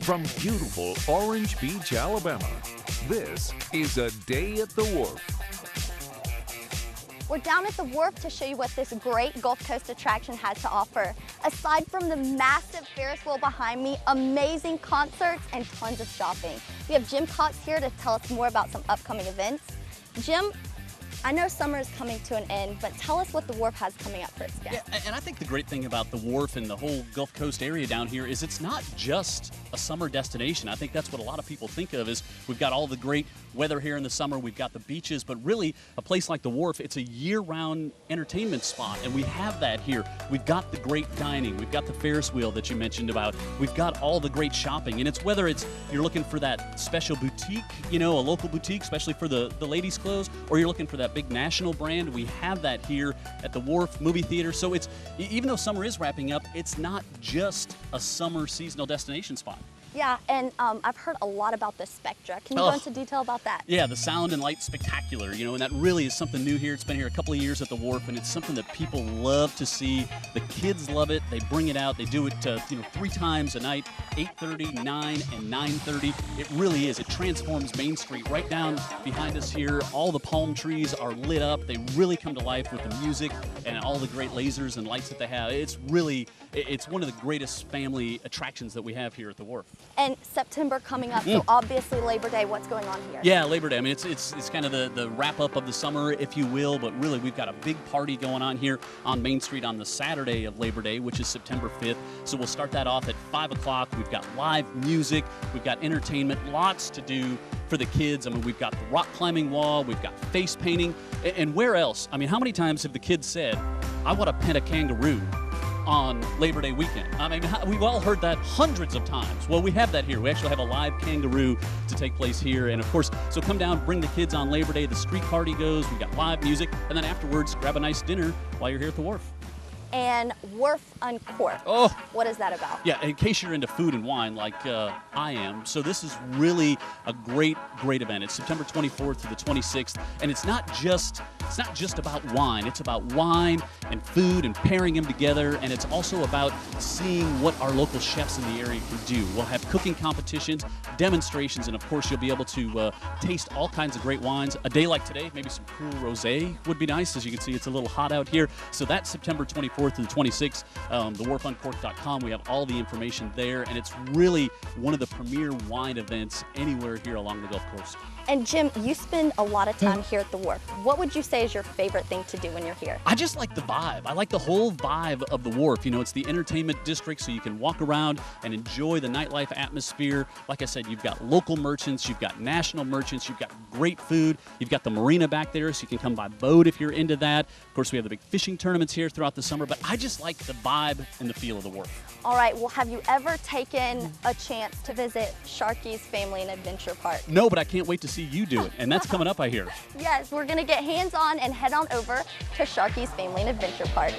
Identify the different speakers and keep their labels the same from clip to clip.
Speaker 1: From beautiful Orange Beach, Alabama, this is A Day at the Wharf.
Speaker 2: We're down at the Wharf to show you what this great Gulf Coast attraction has to offer. Aside from the massive Ferris wheel behind me, amazing concerts, and tons of shopping. We have Jim Cox here to tell us more about some upcoming events. Jim, I know summer is coming to an end, but tell us what the Wharf has coming up for its guests.
Speaker 3: Yeah, and I think the great thing about the Wharf and the whole Gulf Coast area down here is it's not just a summer destination. I think that's what a lot of people think of is we've got all the great weather here in the summer, we've got the beaches, but really a place like the Wharf, it's a year-round entertainment spot, and we have that here. We've got the great dining, we've got the Ferris wheel that you mentioned about, we've got all the great shopping, and it's whether it's you're looking for that special boutique, you know, a local boutique, especially for the ladies' clothes, or you're looking for that big national brand, we have that here at the Wharf movie theater. So it's, even though summer is wrapping up, it's not just a summer seasonal destination spot.
Speaker 2: Yeah, and I've heard a lot about the Spectra. Can you go into detail about that?
Speaker 3: Yeah, the Sound and Light Spectacular, you know, and that really is something new here. It's been here a couple of years at the Wharf, and it's something that people love to see. The kids love it. They bring it out. They do it, 3 times a night, 8:30, 9, and 9:30. It really is. It transforms Main Street right down behind us here. All the palm trees are lit up. They really come to life with the music and all the great lasers and lights that they have. It's really, it's one of the greatest family attractions that we have here at the Wharf.
Speaker 2: And September coming up, so obviously Labor Day, what's going on here?
Speaker 3: Yeah, Labor Day. I mean, it's kind of the wrap-up of the summer, if you will, but really we've got a big party going on here on Main Street on the Saturday of Labor Day, which is September 5th. So we'll start that off at 5 o'clock. We've got live music, we've got entertainment, lots to do for the kids. I mean, we've got the rock climbing wall, we've got face painting, and where else? I mean, how many times have the kids said, I want to pet a kangaroo on Labor Day weekend? I mean, we've all heard that hundreds of times. Well, we have that here. We actually have a live kangaroo to take place here. And of course, so come down, bring the kids on Labor Day. The street party goes. We've got live music. And then afterwards, grab a nice dinner while you're here at the Wharf.
Speaker 2: And Wharf Uncorked.
Speaker 3: Oh.
Speaker 2: What is that about?
Speaker 3: Yeah, in case you're into food and wine like I am, so this is really a great event. It's September 24th to the 26th, and it's not just about wine. It's about wine and food and pairing them together, and it's also about seeing what our local chefs in the area can do. We'll have cooking competitions, demonstrations, and of course you'll be able to taste all kinds of great wines. A day like today, maybe some cool rosé would be nice. As you can see, it's a little hot out here. So that's September 24th to the 26th. TheWharfUncorked.com. We have all the information there, and it's really one of the premier wine events anywhere here along the Gulf Coast.
Speaker 2: And Jim, you spend a lot of time here at the Wharf. What would you say is your favorite thing to do when you're here?
Speaker 3: I just like the vibe. I like the whole vibe of the Wharf. You know, it's the entertainment district, so you can walk around and enjoy the nightlife atmosphere. Like I said, you've got local merchants, you've got national merchants, you've got great food, you've got the marina back there, so you can come by boat if you're into that. Of course, we have the big fishing tournaments here throughout the summer, but I just like the vibe and the feel of the Wharf.
Speaker 2: All right, well, have you ever taken a chance to visit Sharky's Family and Adventure Park?
Speaker 3: No, but I can't wait to see you do it, and that's coming up, I hear.
Speaker 2: Yes, we're gonna get hands-on and head on over to Sharky's Family and Adventure Park.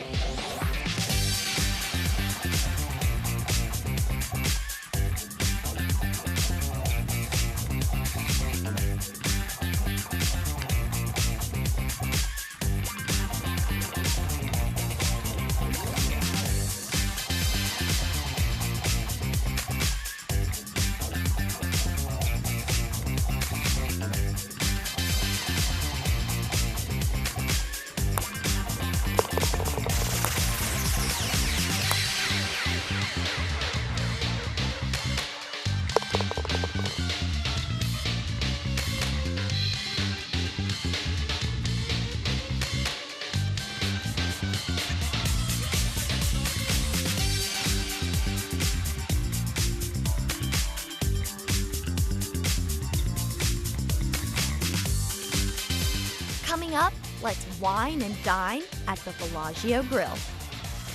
Speaker 4: Coming up, let's wine and dine at the Bellagio Grill.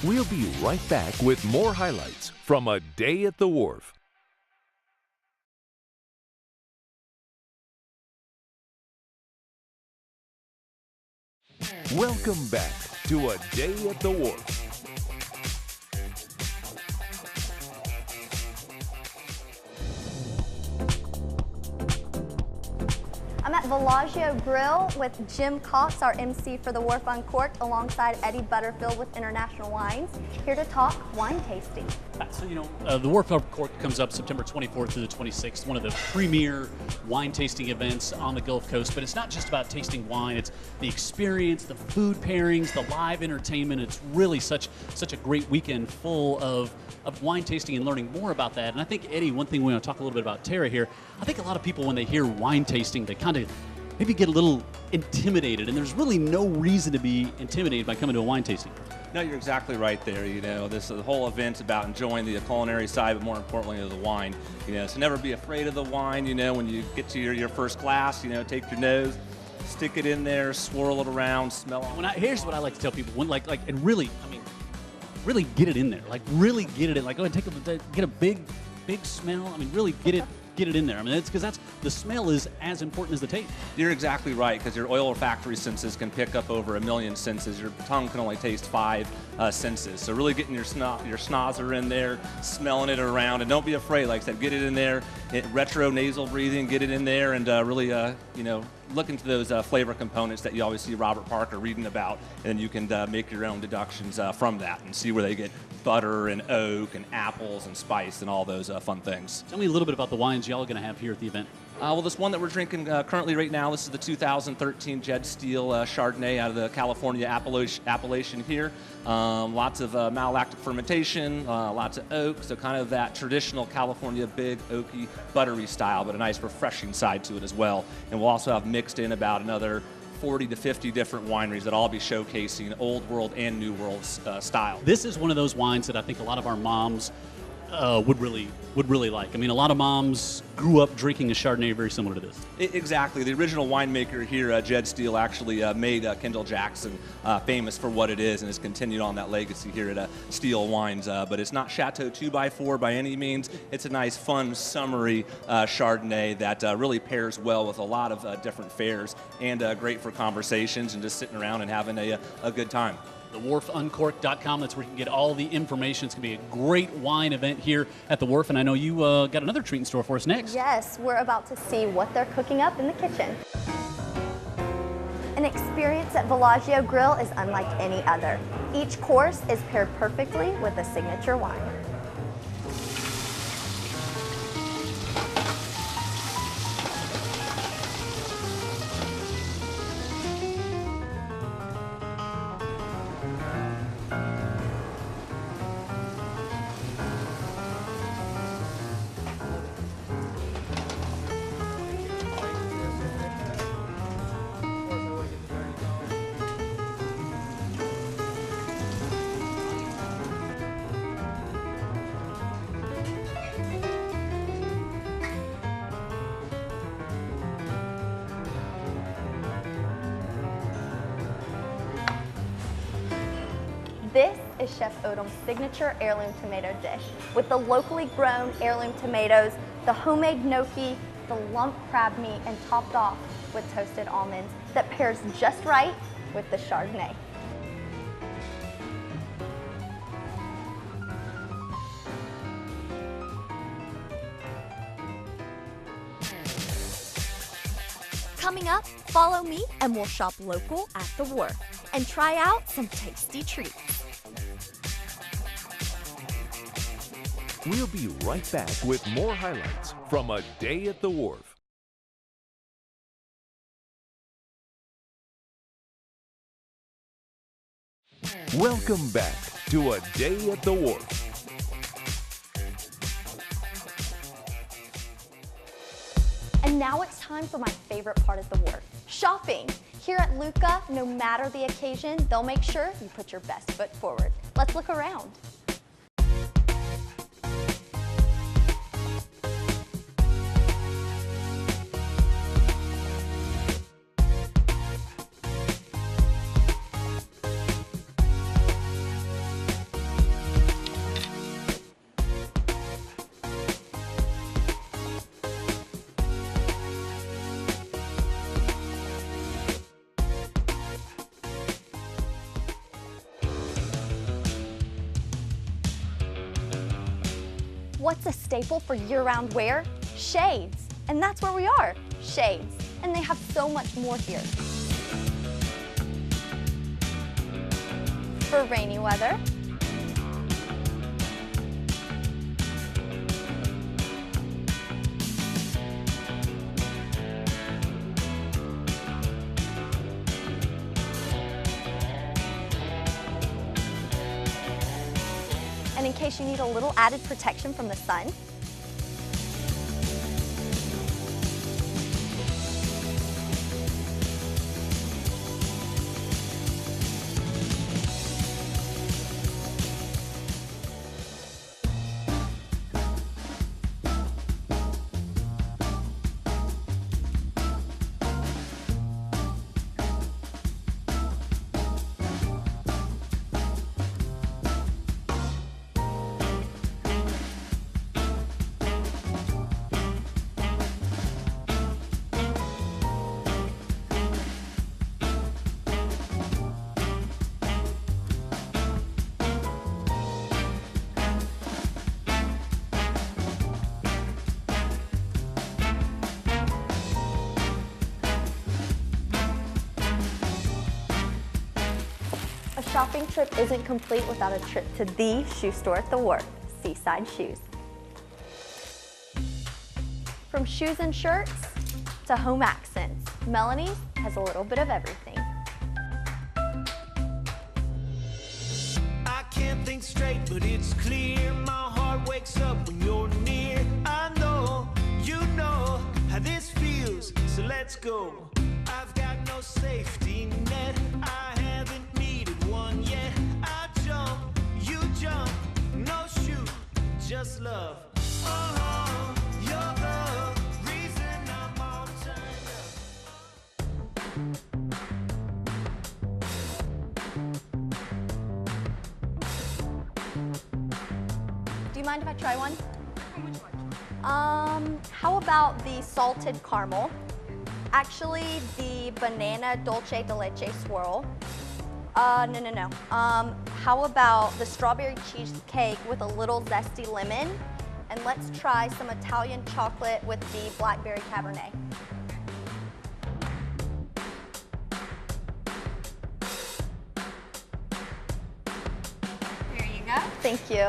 Speaker 1: We'll be right back with more highlights from A Day at the Wharf. Welcome back to A Day at the Wharf.
Speaker 2: I'm at Bellagio Grill with Jim Cox, our MC for the Wharf Uncorked, alongside Eddie Butterfield with International Wines, here to talk wine tasting.
Speaker 3: So, the Wharf Court comes up September 24th through the 26th, one of the premier wine tasting events on the Gulf Coast. But it's not just about tasting wine, it's the experience, the food pairings, the live entertainment. It's really such a great weekend full of wine tasting and learning more about that. And I think, Eddie, one thing we want to talk a little bit about Tara here, I think a lot of people, when they hear wine tasting, they kind of maybe get a little intimidated, and there's really no reason to be intimidated by coming to a wine tasting.
Speaker 5: No, you're exactly right there. The whole event's about enjoying the culinary side, but more importantly, the wine. So never be afraid of the wine. When you get to your first glass, take your nose, stick it in there, swirl it around, smell it.
Speaker 3: Here's what I like to tell people: and really, really get it in there. Really get it in. Go ahead and get a big smell. Really get it in there. It's because the smell is as important as the taste.
Speaker 5: You're exactly right, because your olfactory senses can pick up over 1 million senses. Your tongue can only taste 5 senses. So really getting your schnozzer in there, smelling it around, and don't be afraid. Like I said, get it in there. Retro nasal breathing, get it in there, and really, look into those flavor components that you always see Robert Parker reading about, and you can make your own deductions from that and see where they get butter and oak and apples and spice and all those fun things.
Speaker 3: Tell me a little bit about the wines y'all are going to have here at the event.
Speaker 5: Well, this one that we're drinking currently right now, this is the 2013 Jed Steele Chardonnay out of the California appellation here. Lots of malolactic fermentation, lots of oak, so kind of that traditional California big, oaky, buttery style, but a nice refreshing side to it as well. And we'll also have mixed in about another 40 to 50 different wineries that all be showcasing Old World and New World style.
Speaker 3: This is one of those wines that I think a lot of our moms would really like. A lot of moms grew up drinking a Chardonnay very similar to this.
Speaker 5: Exactly. The original winemaker here, Jed Steele, actually made Kendall Jackson famous for what it is, and has continued on that legacy here at Steele Wines. But it's not Chateau 2x4 by any means. It's a nice, fun, summery Chardonnay that really pairs well with a lot of different fairs, and great for conversations and just sitting around and having a good time.
Speaker 3: TheWharfUncorked.com. That's where you can get all the information. It's going to be a great wine event here at the Wharf, and I know you got another treat in store for us next.
Speaker 2: Yes, we're about to see what they're cooking up in the kitchen. An experience at Bellagio Grill is unlike any other. Each course is paired perfectly with a signature wine. This is Chef Odom's signature heirloom tomato dish with the locally grown heirloom tomatoes, the homemade gnocchi, the lump crab meat, and topped off with toasted almonds that pairs just right with the Chardonnay.
Speaker 4: Coming up, follow me and we'll shop local at the Wharf and try out some tasty treats.
Speaker 1: We'll be right back with more highlights from a day at the Wharf. Welcome back to a day at the Wharf.
Speaker 2: And now it's time for my favorite part of the Wharf, shopping. Here at Luca, no matter the occasion, they'll make sure you put your best foot forward. Let's look around. What's a staple for year-round wear? Shades. And that's where we are, Shades. And they have so much more here. For rainy weather, case you need a little added protection from the sun. A shopping trip isn't complete without a trip to the shoe store at the Wharf, Seaside Shoes. From shoes and shirts to home accents, Melanie's has a little bit of everything.
Speaker 6: I can't think straight, but it's clear. My heart wakes up when you're near. I know, you know how this feels, so let's go. I've got no safety net. I haven't needed one yet. I jump, you jump, no shoe, just love. Oh, you're the reason I'm all turned
Speaker 2: Do you mind if I try one? How about the salted caramel? Actually, the banana dulce de leche swirl. No. How about the strawberry cheesecake with a little zesty lemon? And let's try some Italian chocolate with the blackberry cabernet.
Speaker 7: There you go.
Speaker 2: Thank you.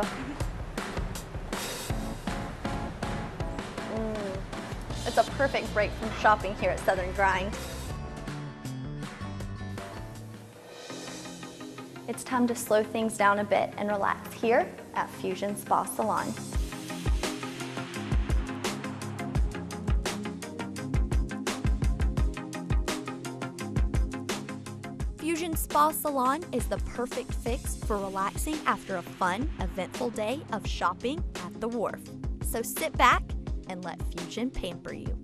Speaker 2: It's a perfect break from shopping here at Southern Grind. It's time to slow things down a bit and relax here at Fusion Spa Salon.
Speaker 4: Fusion Spa Salon is the perfect fix for relaxing after a fun, eventful day of shopping at the Wharf. So sit back and let Fusion pamper you.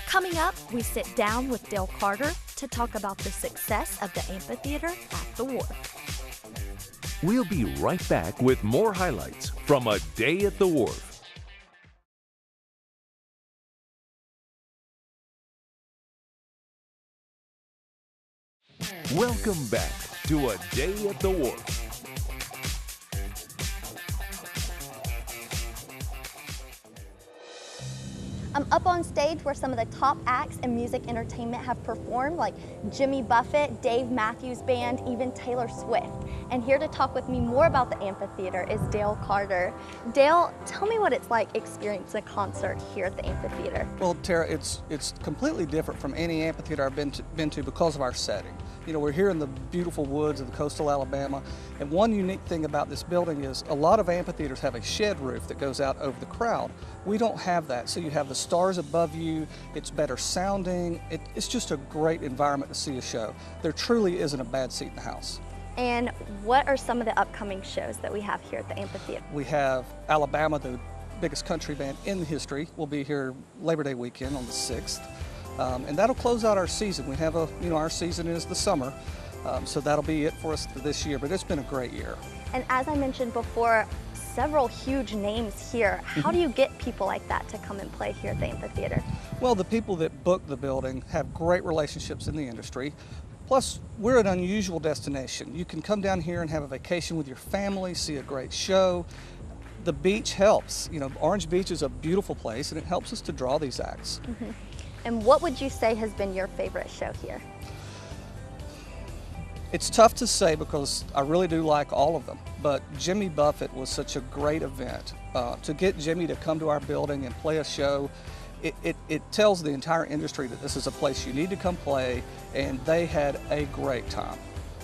Speaker 4: Coming up, we sit down with Dale Carter to talk about the success of the amphitheater at the Wharf.
Speaker 1: We'll be right back with more highlights from a day at the Wharf. Welcome back to a day at the Wharf.
Speaker 2: I'm up on stage where some of the top acts in music entertainment have performed, like Jimmy Buffett, Dave Matthews Band, even Taylor Swift. And here to talk with me more about the amphitheater is Dale Carter. Dale, tell me what it's like experiencing a concert here at the amphitheater.
Speaker 8: Well, Tara, it's completely different from any amphitheater I've been to because of our setting. You know, we're here in the beautiful woods of coastal Alabama, and one unique thing about this building is a lot of amphitheaters have a shed roof that goes out over the crowd. We don't have that, so you have the stars above you, it's better sounding, it's just a great environment to see a show. There truly isn't a bad seat in the house.
Speaker 2: And what are some of the upcoming shows that we have here at the amphitheater?
Speaker 8: We have Alabama, the biggest country band in history, will be here Labor Day weekend on the 6th. And that'll close out our season. We have our season is the summer, so that'll be it for us for this year, but it's been a great year.
Speaker 2: And as I mentioned before, several huge names here. How do you get people like that to come and play here at the amphitheater?
Speaker 8: Well, the people that book the building have great relationships in the industry. Plus, we're an unusual destination. You can come down here and have a vacation with your family, see a great show. the beach helps. You know, Orange Beach is a beautiful place, and it helps us to draw these acts.
Speaker 2: And what would you say has been your favorite show here?
Speaker 8: It's tough to say because I really do like all of them, but Jimmy Buffett was such a great event. To get Jimmy to come to our building and play a show, it tells the entire industry that this is a place you need to come play, and they had a great time.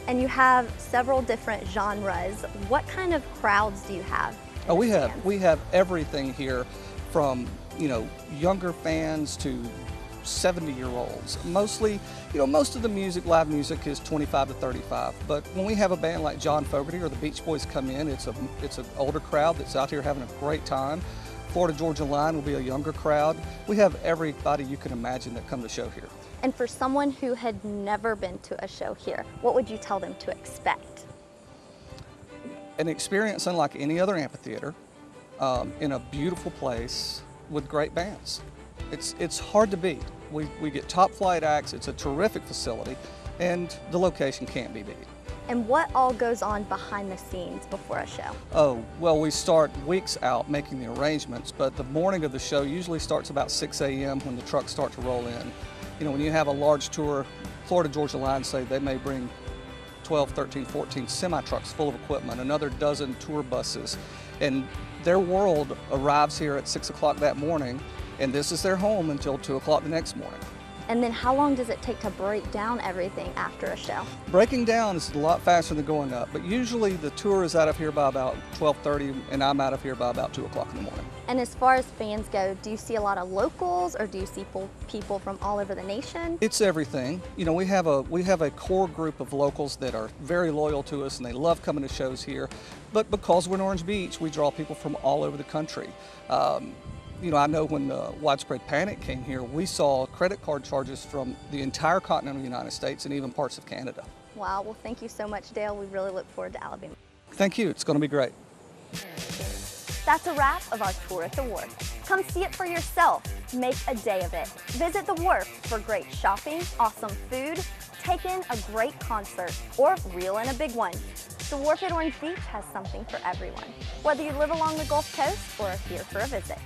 Speaker 2: And you have several different genres. What kind of crowds do you have?
Speaker 8: Oh, we have everything here, from, you know, younger fans to 70-year-olds. Mostly, you know, most of the music, live music, is 25 to 35. But when we have a band like John Fogerty or the Beach Boys come in, it's an older crowd that's out here having a great time. Florida Georgia Line will be a younger crowd. We have everybody you can imagine that come to show here.
Speaker 2: And for someone who had never been to a show here, what would you tell them to expect?
Speaker 8: An experience unlike any other amphitheater, in a beautiful place with great bands. It's hard to beat. We get top flight acts, it's a terrific facility, and the location can't be beat.
Speaker 2: And what all goes on behind the scenes before a show?
Speaker 8: Oh, well, we start weeks out making the arrangements, but the morning of the show usually starts about 6 a.m. when the trucks start to roll in. You know, when you have a large tour, Florida Georgia Line say they may bring 12, 13, 14 semi-trucks full of equipment, another dozen tour buses, and their world arrives here at 6 o'clock that morning, and this is their home until 2 o'clock the next morning.
Speaker 2: And then how long does it take to break down everything after a show?
Speaker 8: Breaking down is a lot faster than going up, but usually the tour is out of here by about 12:30, and I'm out of here by about 2 o'clock in the morning.
Speaker 2: And as far as fans go, do you see a lot of locals, or do you see people from all over the nation?
Speaker 8: It's everything. You know, we have a core group of locals that are very loyal to us, and they love coming to shows here. But because we're in Orange Beach, we draw people from all over the country. You know, I know when the widespread panic came here, we saw credit card charges from the entire continental United States and even parts of Canada.
Speaker 2: Wow, well, thank you so much, Dale. We really look forward to Alabama.
Speaker 8: Thank you. It's going to be great.
Speaker 2: That's a wrap of our tour at the Wharf. Come see it for yourself. Make a day of it. Visit the Wharf for great shopping, awesome food, take in a great concert, or reel in a big one. The Wharf at Orange Beach has something for everyone, whether you live along the Gulf Coast or are here for a visit.